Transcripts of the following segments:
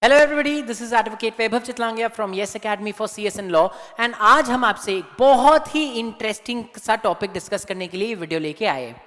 Hello everybody, this is advocate Vaibhav Chitlangia from yes academy for CS in law and आज हम आपसे एक बहुत ही इंटरेस्टिंग सा टॉपिक डिस्कस करने के लिए ये वीडियो लेके आए हैं।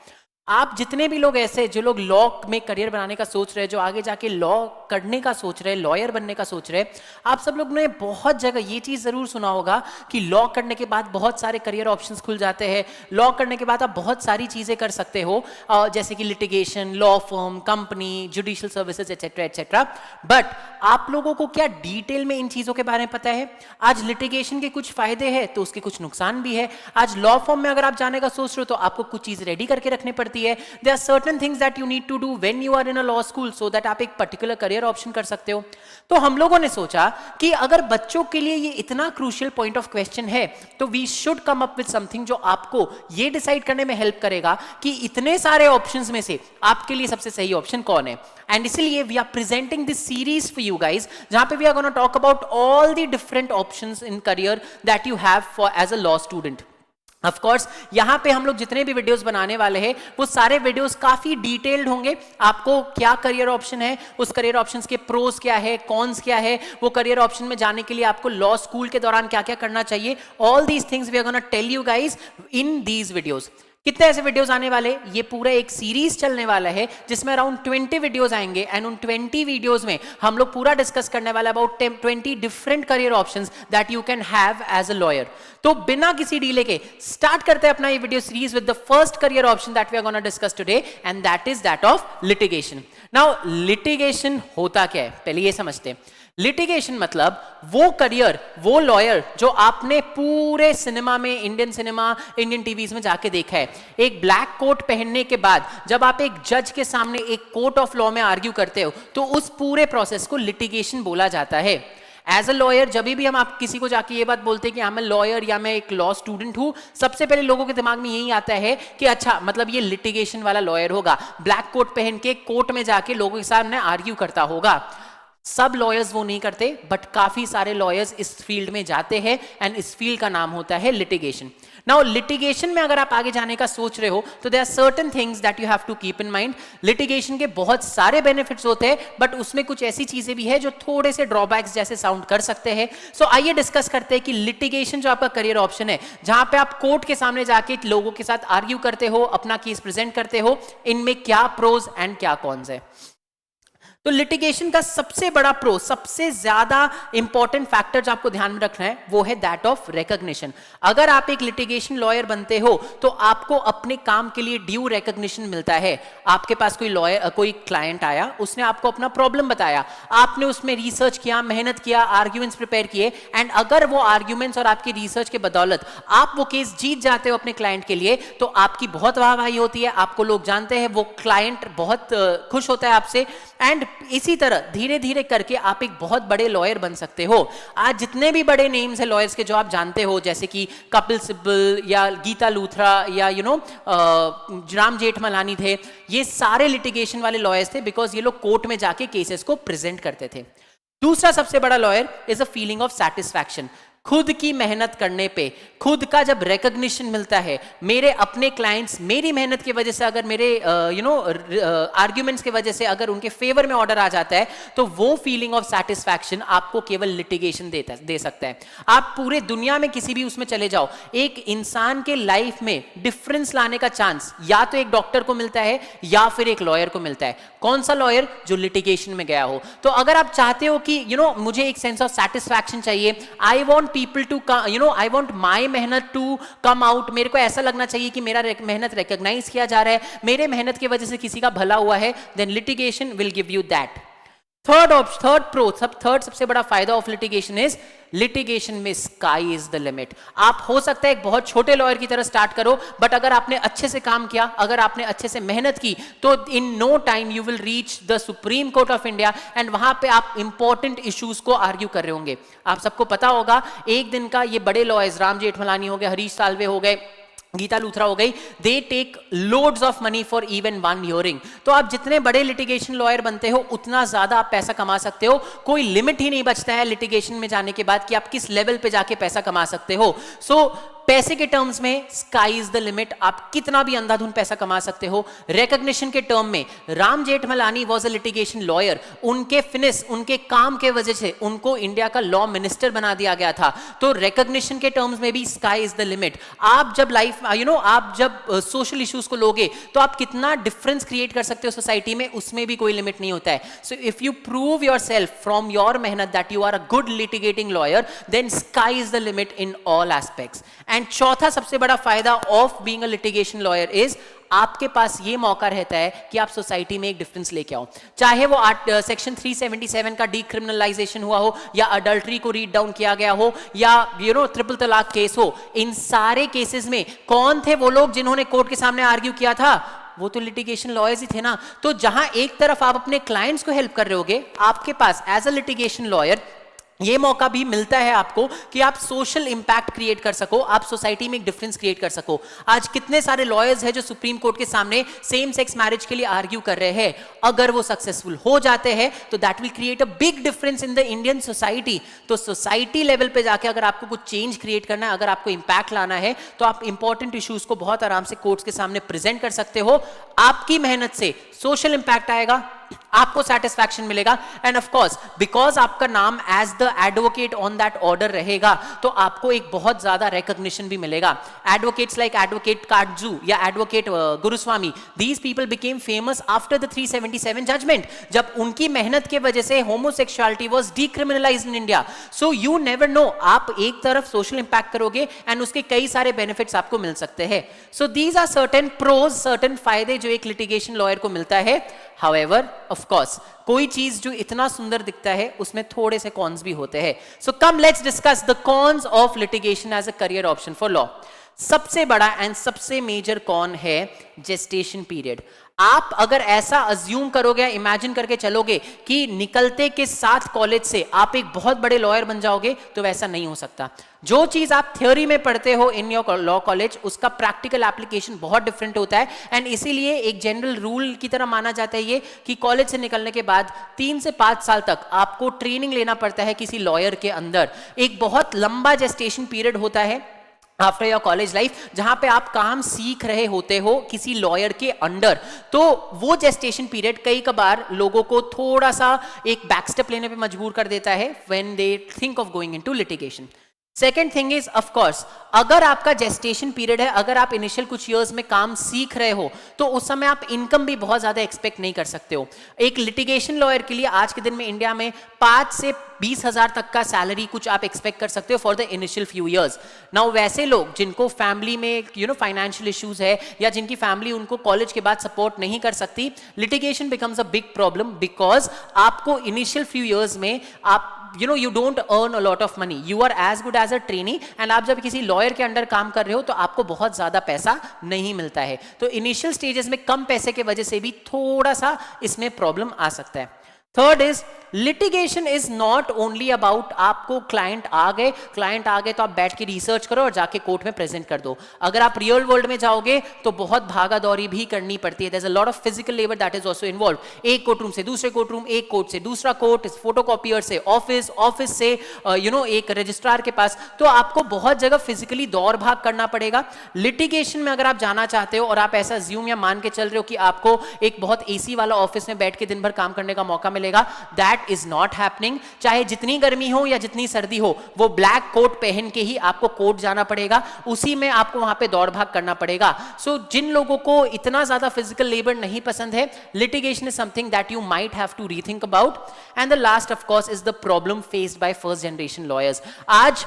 आप जितने भी लोग ऐसे जो लोग लॉ में करियर बनाने का सोच रहे हैं, जो आगे जाके लॉ करने का सोच रहे हैं, लॉयर बनने का सोच रहे हैं, आप सब लोग ने बहुत जगह ये चीज़ ज़रूर सुना होगा कि लॉ करने के बाद बहुत सारे करियर ऑप्शंस खुल जाते हैं। लॉ करने के बाद आप बहुत सारी चीज़ें कर सकते हो, जैसे कि litigation, law firm, company, judicial services etcetera etcetera. But आप लोगों को क्या डिटेल में इन चीज़ों के बारे में पता है? आज लिटिगेशन के कुछ फायदे हैं तो उसके कुछ नुकसान भी है। आज लॉ फर्म में अगर आप जाने का सोच रहे हो तो आपको कुछ चीज़ रेडी करके रखनी पड़ती है। There are certain things that you need to do when you are in a law school so that आप एक पर्टिकुलर करियर ऑप्शन कर सकते हो। तो हम लोगों ने सोचा कि अगर बच्चों के लिए ये इतना क्रूशियल पॉइंट ऑफ क्वेश्चन है तो we should come up with something जो आपको ये डिसाइड करने में हेल्प करेगा कि इतने सारे ऑप्शंस में से आपके लिए सबसे सही ऑप्शन कौन है। एंड इसीलिए we are presenting this series for you guys, जहां पे we are gonna talk about all the different options in career that you have for as a law student. Of course यहाँ पे हम लोग जितने भी वीडियोस बनाने वाले हैं वो सारे वीडियोस काफी डिटेल्ड होंगे। आपको क्या करियर ऑप्शन है, उस करियर ऑप्शंस के प्रोस क्या है, कॉन्स क्या है, वो करियर ऑप्शन में जाने के लिए आपको लॉ स्कूल के दौरान क्या क्या करना चाहिए, all these things we are gonna tell you guys in these videos. कितने ऐसे वीडियोस आने वाले, ये पूरा एक सीरीज चलने वाला है जिसमें अराउंड 20 वीडियोस आएंगे एंड उन 20 वीडियोस में हम लोग पूरा डिस्कस करने वाला about 20 different career options that you can have as a lawyer. तो बिना किसी डीले के स्टार्ट करते हैं अपना ये video series with the first career option that we are gonna discuss today and that is that of litigation. Now litigation होता क्या है पहले ये समझते हैं। लिटिगेशन मतलब वो करियर, वो लॉयर जो आपने पूरे सिनेमा में, इंडियन सिनेमा, इंडियन टीवीज में जाके देखा है। एक ब्लैक कोट पहनने के बाद जब आप एक जज के सामने एक कोर्ट ऑफ लॉ में आर्ग्यू करते हो तो उस पूरे प्रोसेस को लिटिगेशन बोला जाता है। एज अ लॉयर जब भी हम आप किसी को जाके ये बात बोलते हैं कि मैं लॉयर या मैं एक लॉ स्टूडेंट हूं, सबसे पहले लोगों के दिमाग में यही आता है कि अच्छा मतलब ये लिटिगेशन वाला लॉयर होगा, ब्लैक कोट पहन के कोर्ट में जाके लोगों के सामने आर्ग्यू करता होगा। सब लॉयर्स वो नहीं करते, बट काफी सारे लॉयर्स इस फील्ड में जाते हैं एंड इस फील्ड का नाम होता है लिटिगेशन। नाउ लिटिगेशन में अगर आप आगे जाने का सोच रहे हो तो there are certain things that you have to keep in mind. Litigation के बहुत सारे बेनिफिट्स होते हैं बट उसमें कुछ ऐसी चीजें भी है जो थोड़े से ड्रॉबैक्स जैसे साउंड कर सकते हैं। सो आइए डिस्कस करते हैं कि लिटिगेशन जो आपका करियर ऑप्शन है, जहां पे आप कोर्ट के सामने जाके लोगों के साथ आर्ग्यू करते हो, अपना केस प्रेजेंट करते हो, इनमें क्या प्रोज एंड क्या कॉन्स है। तो लिटिगेशन का सबसे बड़ा प्रो, सबसे ज्यादा इंपॉर्टेंट फैक्टर जो आपको ध्यान में रखना है वो है दैट ऑफ रिकॉग्निशन। अगर आप एक लिटिगेशन लॉयर बनते हो तो आपको अपने काम के लिए ड्यू रिकॉग्निशन मिलता है। आपके पास कोई लॉयर, कोई क्लाइंट आया, उसने आपको अपना प्रॉब्लम बताया, आपने उसमें रिसर्च किया, मेहनत किया, आर्ग्यूमेंट्स प्रिपेयर किए एंड अगर वो आर्ग्यूमेंट्स और आपकी रिसर्च के बदौलत आप वो केस जीत जाते हो अपने क्लाइंट के लिए तो आपकी बहुत वाहवाही होती है, आपको लोग जानते हैं, वो क्लाइंट बहुत खुश होता है आपसे एंड इसी तरह धीरे धीरे करके आप एक बहुत बड़े लॉयर बन सकते हो। आज जितने भी बड़े नेम्स है लॉयर्स के जो आप जानते हो, जैसे कि कपिल सिब्बल या गीता लूथरा या राम जेठमलानी थे, ये सारे लिटिगेशन वाले लॉयर्स थे बिकॉज ये लोग कोर्ट में जाके केसेस को प्रेजेंट करते थे। दूसरा सबसे बड़ा lawyer is a feeling of satisfaction. खुद की मेहनत करने पे खुद का जब रिकॉग्निशन मिलता है, मेरे अपने क्लाइंट्स मेरी मेहनत की वजह से अगर मेरे आर्ग्यूमेंट्स की वजह से अगर उनके फेवर में ऑर्डर आ जाता है तो वो फीलिंग ऑफ सेटिस्फैक्शन आपको केवल लिटिगेशन दे सकता है। आप पूरे दुनिया में किसी भी उसमें चले जाओ, एक इंसान के लाइफ में डिफरेंस लाने का चांस या तो एक डॉक्टर को मिलता है या फिर एक लॉयर को मिलता है। कौन सा लॉयर? जो लिटिगेशन में गया हो। तो अगर आप चाहते हो कि मुझे एक सेंस ऑफ सेटिस्फैक्शन चाहिए, I want people to I want my मेहनत to come out, मेरे को ऐसा लगना चाहिए कि मेरा मेहनत रिकॉग्नाइज किया जा रहा है, मेरे मेहनत की वजह से किसी का भला हुआ है, then litigation will give you that. Third सबसे बड़ा फायदा ऑफ लिटिगेशन इज लिटिगेशन में स्काई इज द लिमिट। आप हो सकता है एक बहुत छोटे लॉयर की तरह स्टार्ट करो बट अगर आपने अच्छे से काम किया, अगर आपने अच्छे से मेहनत की तो in no time you will reach the supreme Court of India and वहां पे आप इंपॉर्टेंट इश्यूज को आर्ग्यू कर रहे होंगे। आप सबको पता होगा एक दिन का ये बड़े लॉयर्स, राम जेठमलानी हो गए, हरीश साल्वे हो गए, गीता लूथरा हो गई, they take loads of money for even one hearing. तो आप जितने बड़े लिटिगेशन लॉयर बनते हो उतना ज्यादा आप पैसा कमा सकते हो, कोई लिमिट ही नहीं बचता है लिटिगेशन में जाने के बाद कि आप किस लेवल पे जाके पैसा कमा सकते हो। सो पैसे के टर्म्स में स्काई इज द लिमिट, आप कितना भी अंधाधुंध पैसा कमा सकते हो। रिकॉग्निशन के टर्म में Ram Jethmalani was a litigation lawyer, उनके फिनिश, उनके काम के वजह से उनको इंडिया का लॉ मिनिस्टर बना दिया गया था। तो रिकॉग्निशन के टर्म्स में भी स्काई इज द लिमिट। आप जब लाइफ आप जब सोशल इश्यूज को लोगे तो आप कितना डिफरेंस क्रिएट कर सकते हो सोसाइटी में, उसमें भी कोई लिमिट नहीं होता है। So if you prove yourself from your मेहनत that you are a good litigating lawyer, then sky is the limit in all aspects. And चौथा सबसे बड़ा फायदा of being a litigation lawyer is आपके पास ये मौका रहता है कि आप सोसाइटी में एक डिफरेंस लेके आओ। चाहे वो सेक्शन 377 का डीक्रिमिनलाइजेशन हुआ हो, या अडल्ट्री को रीड डाउन किया गया हो, या ट्रिपल तलाक केस हो, इन सारे केसेस में कौन थे वो लोग जिन्होंने कोर्ट के सामने आर्ग्यू किया था? वो तो लिटिगेशन लॉयर्स ही थे ना। तो जहां एक तरफ आप अपने क्लाइंट्स को हेल्प कर रहे होगे, आपके पास एज अ लिटिगेशन लॉयर ये मौका भी मिलता है आपको कि आप सोशल इंपैक्ट क्रिएट कर सको, आप सोसाइटी में एक डिफरेंस क्रिएट कर सको। आज कितने सारे लॉयर्स हैं जो सुप्रीम कोर्ट के सामने सेम सेक्स मैरिज के लिए आर्ग्यू कर रहे हैं। अगर वो सक्सेसफुल हो जाते हैं तो that will create a big difference in the Indian society. तो सोसाइटी लेवल पे जाके अगर आपको कुछ चेंज क्रिएट करना है, अगर आपको इंपैक्ट लाना है, तो आप इंपॉर्टेंट इश्यूज को बहुत आराम से कोर्ट्स के सामने प्रेजेंट कर सकते हो। आपकी मेहनत से सोशल इंपैक्ट आएगा, आपको सेटिस्फैक्शन मिलेगा, एंड ऑफ कोर्स बिकॉज आपका नाम as the advocate on that order रहेगा तो आपको एक बहुत ज्यादा रिकॉग्निशन भी मिलेगा। एडवोकेट्स लाइक एडवोकेट काटजू या advocate Guruswamy, these people became famous after the 377 judgment, जब उनकी मेहनत के वजह से homosexuality was decriminalised in India. So you never know, आप एक तरफ सोशल इंपैक्ट करोगे एंड उसके कई सारे बेनिफिट्स आपको मिल सकते हैं। So these are certain pros, certain फायदे जो एक लिटिगेशन लॉयर को मिलता है। However, of course, कोई चीज जो इतना सुंदर दिखता है उसमें थोड़े से कॉन्स भी होते हैं। So come let's discuss the cons of litigation as a career option for law. सबसे बड़ा एंड सबसे मेजर कॉन है जेस्टेशन पीरियड। आप अगर ऐसा अज्यूम करोगे, इमेजिन करके चलोगे कि निकलते के साथ कॉलेज से आप एक बहुत बड़े लॉयर बन जाओगे, तो वैसा नहीं हो सकता। जो चीज आप थ्योरी में पढ़ते हो इन योर लॉ कॉलेज, उसका प्रैक्टिकल एप्लीकेशन बहुत डिफरेंट होता है। एंड इसीलिए एक जनरल रूल की तरह माना जाता है ये कि कॉलेज से निकलने के बाद 3 से 5 साल तक आपको ट्रेनिंग लेना पड़ता है किसी लॉयर के अंदर। एक बहुत लंबा जेस्टेशन पीरियड होता है आफ्टर योर कॉलेज लाइफ, जहां पे आप काम सीख रहे होते हो किसी लॉयर के अंडर। तो वो जेस्टेशन पीरियड कई कबार लोगों को थोड़ा सा एक बैकस्टेप लेने पे मजबूर कर देता है when they think of going into litigation. Second thing is of course, अगर आपका जेस्टेशन पीरियड है, अगर आप इनिशियल कुछ ईयर्स में काम सीख रहे हो, तो उस समय आप इनकम भी बहुत ज्यादा एक्सपेक्ट नहीं कर सकते हो। एक लिटिगेशन लॉयर के लिए आज के दिन में इंडिया में 5 से 20,000 तक का सैलरी कुछ आप एक्सपेक्ट कर सकते हो for the initial few years. Now वैसे लोग जिनको फैमिली में फाइनेंशियल इश्यूज है, या जिनकी फैमिली उनको कॉलेज के बाद सपोर्ट नहीं कर सकती, litigation becomes a big problem, because आपको इनिशियल फ्यू ईयर्स में आप you don't earn a lot of money, you are as good as a trainee, and आप जब किसी लॉयर के अंडर काम कर रहे हो तो आपको बहुत ज्यादा पैसा नहीं मिलता है। तो इनिशियल स्टेजेस में कम पैसे के वजह से भी थोड़ा सा इसमें प्रॉब्लम आ सकता है। Third is litigation is not only about आपको क्लाइंट आ गए तो आप बैठ के रिसर्च करो और जाके कोर्ट में प्रेजेंट कर दो। अगर आप रियल वर्ल्ड में जाओगे तो बहुत भागा दौड़ी भी करनी पड़ती है। There is a lot of physical labour that is also involve. एक कोर्ट रूम से दूसरे कोर्ट रूम, एक कोर्ट से दूसरा कोर्ट, फोटोकॉपियर से ऑफिस, ऑफिस से एक रजिस्ट्रार के पास, तो आपको बहुत जगह फिजिकली दौड़ भाग करना पड़ेगा। लिटिगेशन में अगर आप जाना चाहते हो और आप ऐसा ज्यूम या मान के चल रहे हो कि आपको एक बहुत एसी वाला ऑफिस में बैठ के दिन भर काम करने का मौका मिलेगा, दैट इज नॉट हैपनिंग। चाहे जितनी गर्मी हो या जितनी सर्दी हो, वो ब्लैक कोट पहन के ही आपको कोर्ट जाना पड़ेगा, उसी में आपको वहां पे दौड़ भाग करना पड़ेगा। सो जिन लोगों को इतना ज्यादा फिजिकल लेबर नहीं पसंद है, litigation is something that you might have to rethink about. And the last of course is the problem faced by first generation lawyers. आज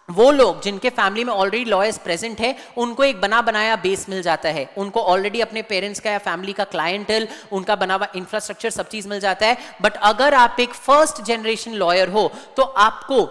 वो लोग जिनके फैमिली में ऑलरेडी लॉयर्स प्रेजेंट है, उनको एक बना बनाया बेस मिल जाता है, उनको ऑलरेडी अपने पेरेंट्स का या फैमिली का क्लाइंटल, उनका बना हुआ इंफ्रास्ट्रक्चर, सब चीज मिल जाता है। बट अगर आप एक फर्स्ट जनरेशन लॉयर हो तो आपको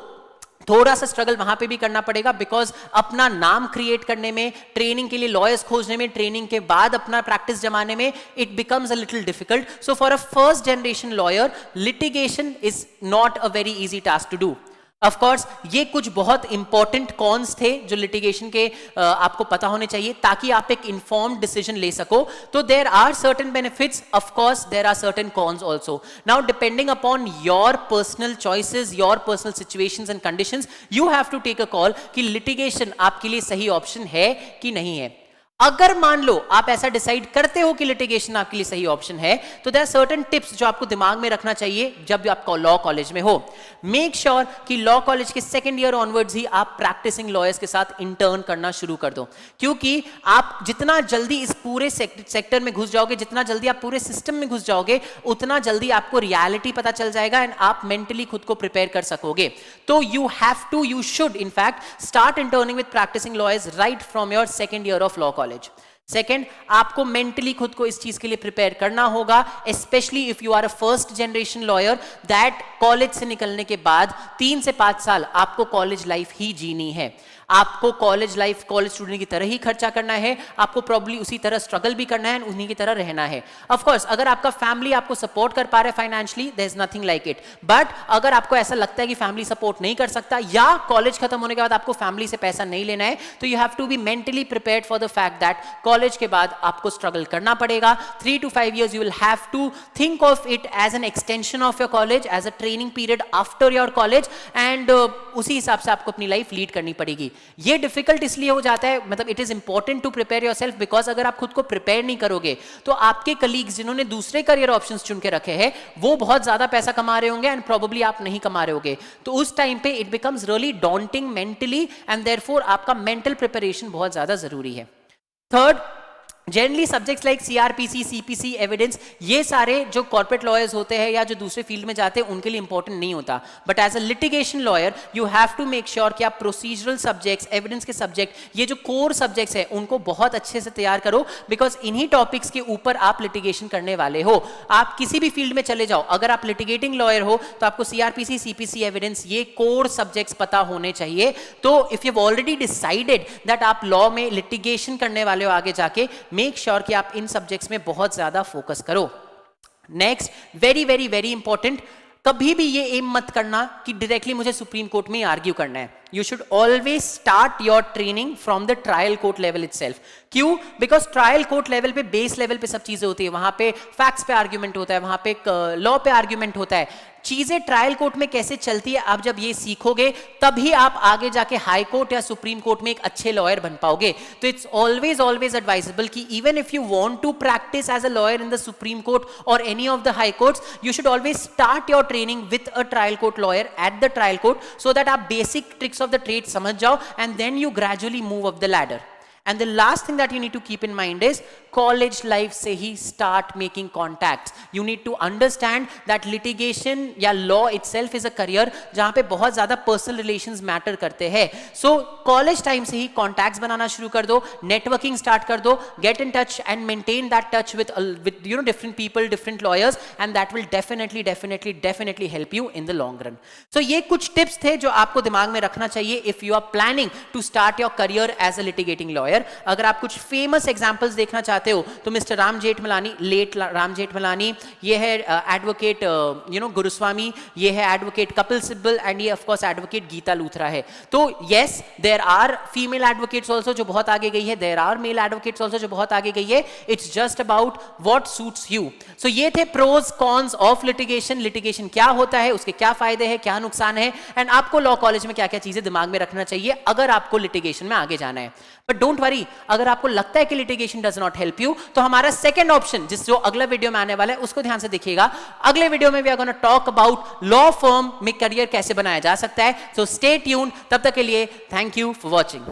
थोड़ा सा स्ट्रगल वहां पे भी करना पड़ेगा, बिकॉज अपना नाम क्रिएट करने में, ट्रेनिंग के लिए लॉयर्स खोजने में, ट्रेनिंग के बाद अपना प्रैक्टिस जमाने में, it becomes a little difficult. So for a first generation lawyer, litigation is not a very easy task to do. Of course ये कुछ बहुत इंपॉर्टेंट कॉन्स थे जो लिटिगेशन के आपको पता होने चाहिए ताकि आप एक इन्फॉर्म्ड डिसीजन ले सको. तो there are certain benefits, of course there are certain cons also. Now depending upon your personal choices, your personal situations and conditions, you have to take a call कि लिटिगेशन आपके लिए सही option है कि नहीं है. अगर मान लो आप ऐसा डिसाइड करते हो कि लिटिगेशन आपके लिए सही ऑप्शन है, तो देयर आर सर्टेन टिप्स जो आपको दिमाग में रखना चाहिए जब आप लॉ कॉलेज में हो. मेक श्योर कि लॉ कॉलेज के सेकंड ईयर ऑनवर्ड्स ही आप प्रैक्टिसिंग लॉयर्स के साथ इंटर्न करना शुरू कर दो, क्योंकि आप जितना जल्दी इस पूरे सेक्टर में घुस जाओगे, जितना जल्दी आप पूरे सिस्टम में घुस जाओगे, उतना जल्दी आपको रियलिटी पता चल जाएगा एंड आप मेंटली खुद को प्रिपेयर कर सकोगे. तो you should in fact start interning with practicing lawyers right from your second year of law college. Second, आपको मेंटली खुद को इस चीज के लिए प्रिपेयर करना होगा, specially if you are a first generation lawyer, that college से निकलने के बाद 3 से 5 साल आपको कॉलेज लाइफ ही जीनी है. आपको कॉलेज लाइफ कॉलेज स्टूडेंट की तरह ही खर्चा करना है, आपको प्रॉब्ली उसी तरह स्ट्रगल भी करना है, उन्हीं की तरह रहना है. ऑफ कोर्स अगर आपका फैमिली आपको सपोर्ट कर पा रहा है financially, there is nothing like it. But अगर आपको ऐसा लगता है कि फैमिली सपोर्ट नहीं कर सकता या कॉलेज खत्म होने के बाद आपको फैमिली से पैसा नहीं लेना है, तो you have to be mentally prepared for the fact that college के बाद आपको स्ट्रगल करना पड़ेगा. 3 to 5 years you will have to think of it as an extension of your college, as a training period after your college, and उसी हिसाब से आपको अपनी लाइफ लीड करनी पड़ेगी. ये डिफिकल्ट इसलिए हो जाता है, मतलब it is important to prepare yourself, because अगर आप खुद को प्रिपेयर नहीं करोगे तो आपके कलीग्स जिन्होंने दूसरे करियर ऑप्शंस चुन के रखे हैं वो बहुत ज्यादा पैसा कमा रहे होंगे एंड प्रोबेबली आप नहीं कमा रहे होगे. तो उस टाइम पे it becomes really daunting mentally and therefore आपका मेंटल प्रिपरेशन बहुत ज्यादा जरूरी है. Third, generally subjects like CrPC, CPC, evidence, ये सारे जो कॉर्पोरेट लॉयर्स होते हैं या जो दूसरे फील्ड में जाते हैं उनके लिए इंपॉर्टेंट नहीं होता. But as a litigation lawyer you have to make sure कि आप प्रोसीजरल सब्जेक्ट्स, एविडेंस के सब्जेक्ट, ये जो कोर सब्जेक्ट्स हैं उनको बहुत अच्छे से तैयार करो, बिकॉज इन्हीं टॉपिक्स के ऊपर आप लिटिगेशन करने वाले हो. आप किसी भी फील्ड में चले जाओ, अगर आप लिटिगेटिंग लॉयर हो तो आपको सीआरपीसी, सीपीसी, एविडेंस, ये कोर सब्जेक्ट्स पता होने चाहिए. तो if you have already decided that आप लॉ में लिटिगेशन करने वाले हो आगे जाके, मेक श्योर कि आप इन सब्जेक्ट्स में बहुत ज्यादा फोकस करो. Next, very very very important, कभी भी ये एम मत करना कि डायरेक्टली मुझे सुप्रीम कोर्ट में आर्ग्यू करना है. You should always start your training from the trial court level itself. क्यों? Because trial court level पे, बेस लेवल पे सब चीजें होती है. वहां पे फैक्ट्स पे आर्ग्यूमेंट होता है, वहां पे लॉ पे आर्ग्यूमेंट होता है. चीजें ट्रायल कोर्ट में कैसे चलती है आप जब ये सीखोगे तभी आप आगे जाके हाई कोर्ट या सुप्रीम कोर्ट में एक अच्छे लॉयर बन पाओगे. तो इट्स ऑलवेज ऑलवेज एडवाइजेबल कि even if you want to practise as a lawyer in the supreme court और any of the high courts, you should always start your training with a trial court lawyer at the trial court, so that आप basic tricks of the trade समझ जाओ and then you gradually move up the ladder. And the last thing that you need to keep in mind is college life से ही start making contacts. You need to understand that litigation या law itself is a career जहाँ पे बहुत ज़्यादा personal relations matter करते हैं. So college time से ही contacts बनाना शुरू कर दो, networking start कर दो, get in touch and maintain that touch with you know different people, different lawyers, and that will definitely help you in the long run. So ये कुछ tips थे जो आपको दिमाग में रखना चाहिए if you are planning to start your career as a litigating lawyer. अगर आप कुछ फेमस एग्जांपल्स देखना चाहते हो तो मिस्टर राम जेठमलानी, लेट राम जेठमलानी, ये है एडवोकेट गुरुस्वामी, ये है एडवोकेट कपिल सिब्बल एंड ये of course advocate Geeta Luthra है. तो yes, there are female advocates also जो बहुत आगे गई है, there are male advocates also जो बहुत आगे गई है. It's just about what suits you. So ये थे pros cons of litigation. Litigation क्या होता है, उसके क्या फायदे हैं, क्या नुकसान है, एंड आपको लॉ कॉलेज में क्या क्या चीजें दिमाग में रखना चाहिए अगर आपको लिटिगेशन में आगे जाना है. बट डोंट वरी, अगर आपको लगता है कि litigation does not help you, तो हमारा सेकंड ऑप्शन जो अगला वीडियो में आने वाला है उसको ध्यान से देखिएगा. अगले वीडियो में we are gonna talk about law firm में करियर कैसे बनाया जा सकता है. So stay tuned. तब तक के लिए थैंक यू फॉर वॉचिंग.